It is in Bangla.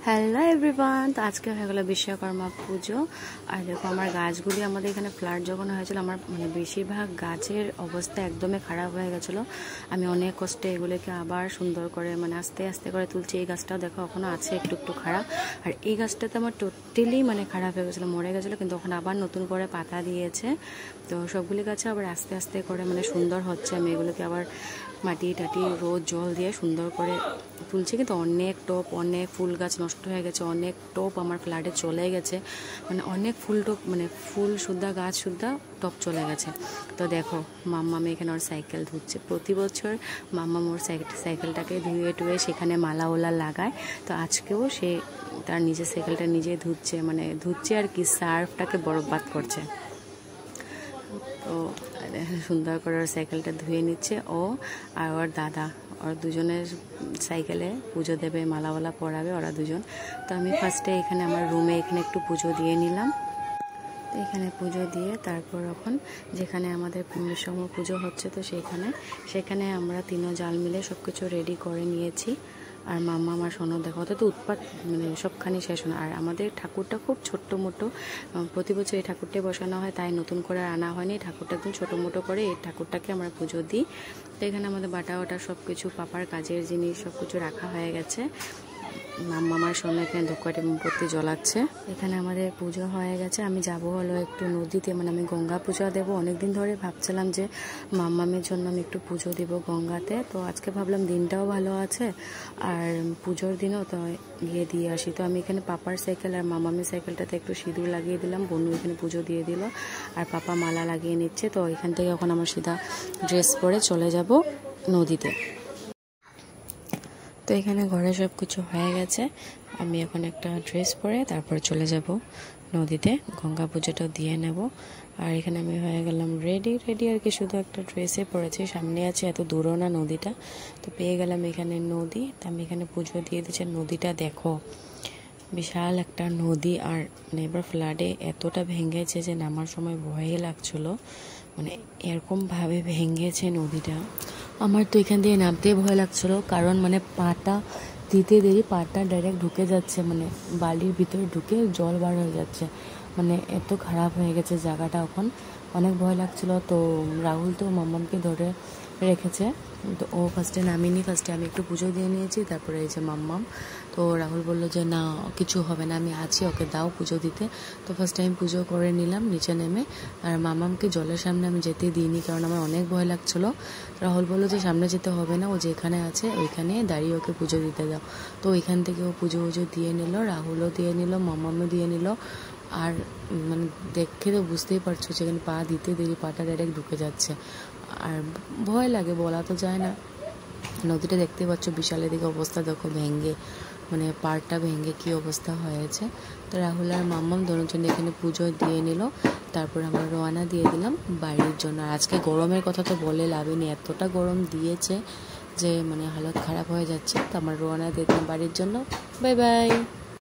হ্যালো এভরিওয়ান, তো আজকে হয়ে গেল বিশ্বকর্মা পুজো। আর দেখো আমার গাছগুলি আমাদের এখানে ফ্লাড যখন হয়েছিল, আমার বেশিরভাগ গাছের অবস্থা একদমই খারাপ হয়ে গেছিলো। আমি অনেক কষ্টে এগুলোকে আবার সুন্দর করে আস্তে আস্তে করে তুলছি। এই গাছটাও দেখো এখনও আছে একটু একটু খারাপ, আর এই গাছটাতে আমার টোটালি খারাপ হয়ে গেছিলো, মরে গেছিলো, কিন্তু ওখানে আবার নতুন করে পাতা দিয়েছে। তো সবগুলি গাছে আবার আস্তে আস্তে করে সুন্দর হচ্ছে। আমি এগুলোকে আবার মাটি টাটি রোজ জল দিয়ে সুন্দর করে তুলছি। কিন্তু অনেক টপ, অনেক ফুল গাছ নষ্ট হয়ে গেছে, অনেক টপ আমার ফ্ল্যাটে চলে গেছে, অনেক ফুল টপ ফুল সুদ্ধা গাছ সুদ্ধা টপ চলে গেছে। তো দেখো মাম্মামি এখানে ওর সাইকেল ধুচ্ছে। প্রতি বছর মাম্মাম ওর সাইকেলটাকে ধুয়ে টুয়ে সেখানে মালা ওলা লাগায়। তো আজকেও সে তার নিজের সাইকেলটা নিজে ধুচ্ছে, ধুচ্ছে আর কি, সার্ফটাকে বরবাদ করছে। তো সুন্দর করে ওর সাইকেলটা ধুয়ে নিচ্ছে ও আর ওর দাদা, ওর দুজনের সাইকেলে পুজো দেবে, মালাওয়ালা পরাবে ওরা দুজন। তো আমি ফার্স্টে এখানে আমার রুমে এখানে একটু পুজো দিয়ে নিলাম। তো এখানে পুজো দিয়ে তারপর এখন যেখানে আমাদের সম পুজো হচ্ছে, তো সেখানে আমরা তিনও জাল মিলে সব কিছু রেডি করে নিয়েছি। আর মাম্মা আমার সোনো দেখো তো উৎপাত, সবখানি শেষ হয়। আর আমাদের ঠাকুরটা খুব ছোট্ট মোটো, প্রতি বছর এই ঠাকুরটাই বসানো হয়, তাই নতুন করে আনা হয়নি। ঠাকুরটা একদম ছোটো মোটো করে এই ঠাকুরটাকে আমরা পুজো দিই। তো এখানে আমাদের বাটা ওটা সব কিছু পাপার কাজের জিনিস সব কিছু রাখা হয়ে গেছে। মাম্মার সঙ্গে এখানে ধূপকাঠি মোমবাতি জ্বলাচ্ছে। এখানে আমাদের পুজো হয়ে গেছে। আমি যাব হলো একটু নদীতে, আমি গঙ্গা পুজো দেবো। অনেকদিন ধরে ভাবছিলাম যে মাম্মামের জন্য আমি একটু পুজো দেবো গঙ্গাতে। তো আজকে ভাবলাম দিনটাও ভালো আছে আর পুজোর দিনও, তো গিয়ে দিয়ে আসি। তো আমি এখানে পাপার সাইকেল আর মাম্মামের সাইকেলটাতে একটু সিঁদুর লাগিয়ে দিলাম। বনু এখানে পুজো দিয়ে দিল আর পাপা মালা লাগিয়ে নিচ্ছে। তো এখান থেকে এখন আমার সিধা ড্রেস পরে চলে যাব নদীতে। তো এখানে ঘরে সব কিছু হয়ে গেছে। আমি এখন একটা ড্রেস পরে তারপর চলে যাব নদীতে, গঙ্গা পুজোটা দিয়ে নেব। আর এখানে আমি হয়ে গেলাম রেডি আর কি, শুধু একটা ড্রেসে পরেছি, সামনে আছে, এত দূরও না নদীটা। তো পেয়ে গেলাম এখানে নদী। তো আমি এখানে পুজো দিয়ে দিচ্ছি। নদীটা দেখো বিশাল একটা নদী। আর এবার ফ্লাডে এতটা ভেঙেছে যে নামার সময় ভয়ে লাগছিলো, এরকমভাবে ভেঙেছে নদীটা। আমার তো এখান দিয়ে নামতেই ভয় লাগছিলো, কারণ পাটা দিতে দেরি পাটা ডাইরেক্ট ঢুকে যাচ্ছে, বালির ভিতরে ঢুকে জল বার হয়ে যাচ্ছে। এত খারাপ হয়ে গেছে জায়গাটা, এখন অনেক ভয় লাগছিল। তো রাহুল তো মাম্মামকে ধরে রেখেছে। তো ও ফার্স্টে নামিনি, ফার্স্টে আমি একটু পুজো দিয়ে নিয়েছি, তারপরে এই যে মাম্মাম। তো রাহুল বলল যে না কিছু হবে না, আমি আছি, ওকে দাও পুজো দিতে। তো ফার্স্টে আমি পুজো করে নিলাম নিচে নেমে। আর মাম্মামকে জলের সামনে আমি যেতে দিইনি, কারণ আমার অনেক ভয় লাগছিল। রাহুল বললো যে সামনে যেতে হবে না, ও যেখানে আছে ওইখানে দাঁড়িয়ে ওকে পুজো দিতে দাও। তো ওইখান থেকে ও পুজো দিয়ে নিল, রাহুলও দিয়ে নিল, মাম্মামও দিয়ে নিল। আর দেখে তো বুঝতেই পারছো যেখানে পা দিতে দেরি পাটা ডাইরেক্ট ঢুকে যাচ্ছে। আর ভয় লাগে, বলা তো যায় না। নদীটা দেখতে পাচ্ছ বিশাল, এদিকে অবস্থা দেখো ভেঙে, পাড়টা ভেঙে কি অবস্থা হয়েছে। তো রাহুল আর মাম্মাম দুজন এখানে পুজো দিয়ে নিল। তারপর আমরা রওনা দিয়ে দিলাম বাড়ির জন্য। আর আজকে গরমের কথা তো বলে লাভই নেই, এতটা গরম দিয়েছে যে হালত খারাপ হয়ে যাচ্ছে। তো আমরা রওনা দিয়ে দিলাম বাড়ির জন্য। Bye bye.